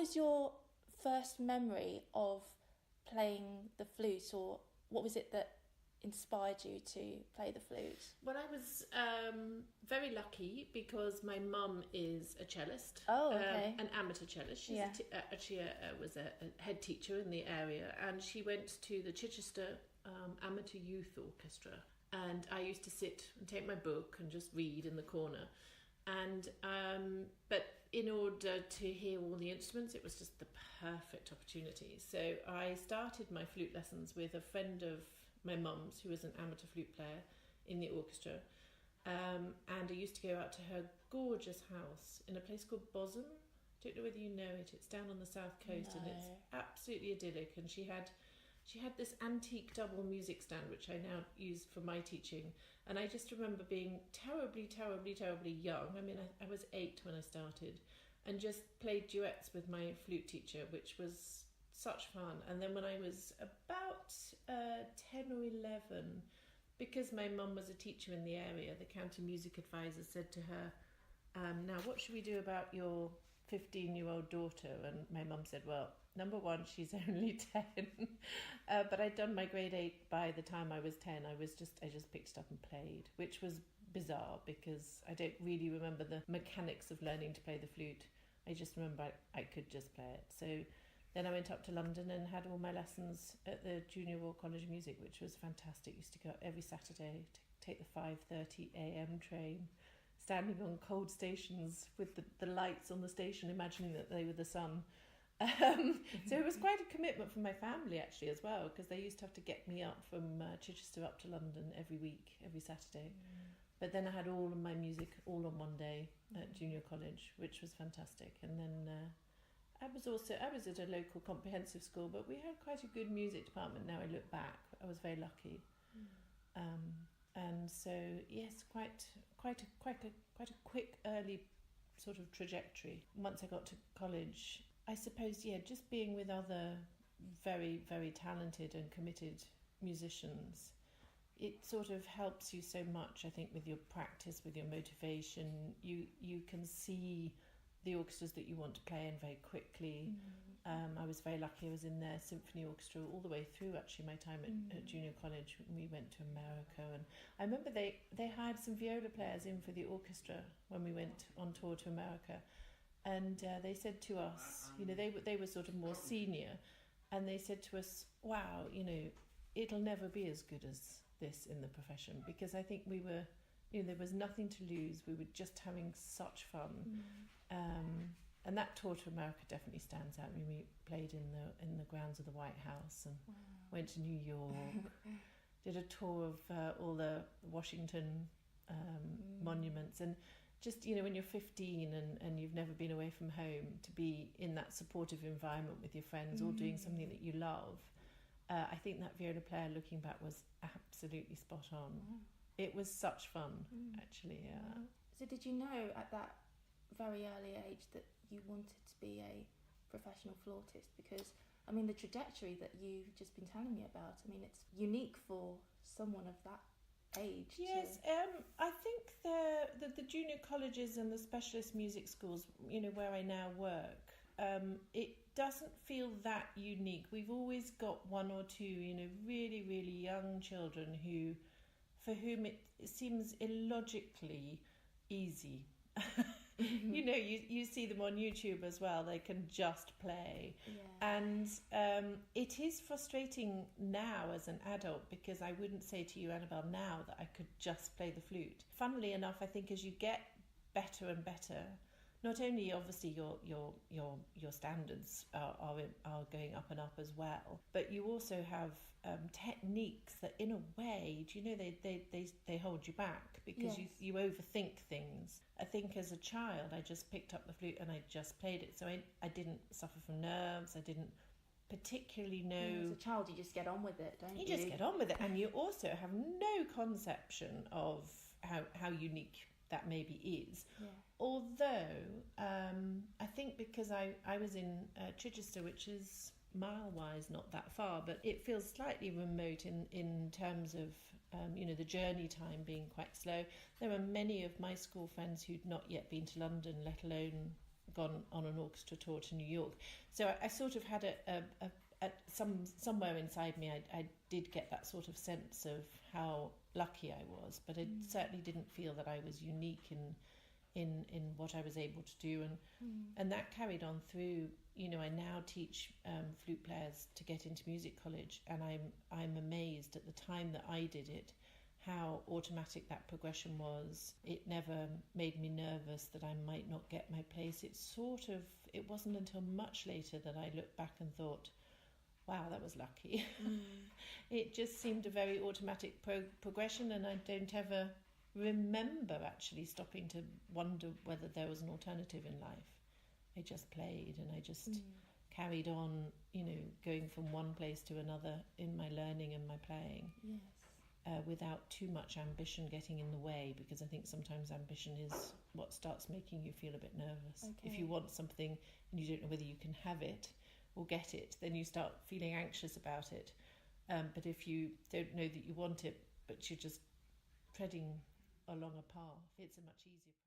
was your first memory of playing the flute, or what was it that inspired you to play the flute? Well, I was very lucky because my mum is a cellist. Oh, okay. An amateur cellist. She's was a head teacher in the area, and she went to the Chichester Amateur Youth Orchestra. And I used to sit and take my book and just read in the corner. And but in order to hear all the instruments, it was just the perfect opportunity. So I started my flute lessons with a friend of my mum's, who was an amateur flute player in the orchestra, and I used to go out to her gorgeous house in a place called Bosham. Don't know whether you know it. It's down on the south coast, and it's absolutely idyllic. And she had this antique double music stand, which I now use for my teaching. And I just remember being terribly, terribly, terribly young. I mean, I was 8 when I started, and just played duets with my flute teacher, which was such fun. And then when I was about 10 or 11, because my mum was a teacher in the area, the county music advisor said to her, now what should we do about your 15-year-old daughter? And my mum said, well, number one, she's only 10. But I'd done my grade 8 by the time I was 10. I just picked it up and played, which was bizarre because I don't really remember the mechanics of learning to play the flute. I just remember I could just play it. So then I went up to London and had all my lessons at the Junior Royal College of Music, which was fantastic. Used to go up every Saturday to take the 5:30 a.m. train, standing on cold stations with the lights on the station, imagining that they were the sun. So it was quite a commitment from my family, actually, as well, because they used to have to get me up from Chichester up to London every week, every Saturday. But then I had all of my music all on one day at Junior College, which was fantastic. And then I was at a local comprehensive school, but we had quite a good music department. Now I look back, I was very lucky. And so yes, quite a quick early sort of trajectory. Once I got to college, I suppose, just being with other very, very talented and committed musicians, it sort of helps you so much, I think, with your practice, with your motivation. You can see the orchestras that you want to play in very quickly. I was very lucky. I was in their symphony orchestra all the way through, actually, my time at junior college. We went to America, and I remember they hired some viola players in for the orchestra when we went on tour to America. And they said to us, they were sort of more senior, and they said to us, wow, it'll never be as good as this in the profession, because I think we were, there was nothing to lose. We were just having such fun. And that tour to America definitely stands out. I mean, we played in the grounds of the White House and went to New York, did a tour of all the Washington monuments, and just, when you're 15 and you've never been away from home, to be in that supportive environment with your friends, all doing something that you love, I think that viola player, looking back, was absolutely spot on. It was such fun, actually, yeah. So did you know at that very early age that you wanted to be a professional flautist? Because, I mean, the trajectory that you've just been telling me about, I mean, it's unique for someone of that age. Yes, I think the junior colleges and the specialist music schools, where I now work, it doesn't feel that unique. We've always got one or two, really, really young children for whom it seems illogically easy. You see them on YouTube as well. They can just play. And it is frustrating now as an adult, because I wouldn't say to you, Annabelle, now that I could just play the flute. Funnily enough, I think as you get better and better, not only obviously your standards are going up and up as well, but you also have techniques that, in a way, they hold you back, because you overthink things. I think as a child I just picked up the flute and I just played it, so I didn't suffer from nerves. I didn't particularly know. As a child, you just get on with it, don't you? You just get on with it, and you also have no conception of how unique that maybe is. Although I think because I was in Chichester, which is mile-wise not that far, but it feels slightly remote in terms of the journey time being quite slow. There were many of my school friends who'd not yet been to London, let alone gone on an orchestra tour to New York. So I sort of had somewhere inside me, I did get that sort of sense of how lucky I was, but I certainly didn't feel that I was unique in what I was able to do, and that carried on through. You know, I now teach flute players to get into music college, and I'm amazed at the time that I did it, how automatic that progression was. It never made me nervous that I might not get my place. It wasn't until much later that I looked back and thought, wow, that was lucky. It just seemed a very automatic progression, and I don't ever remember actually stopping to wonder whether there was an alternative in life. I just played, and I just carried on, you know, going from one place to another in my learning and my playing. Yes. Without too much ambition getting in the way, because I think sometimes ambition is what starts making you feel a bit nervous. Okay. If you want something and you don't know whether you can have it or get it, then you start feeling anxious about it. But if you don't know that you want it, but you're just treading along a path, it's a much easier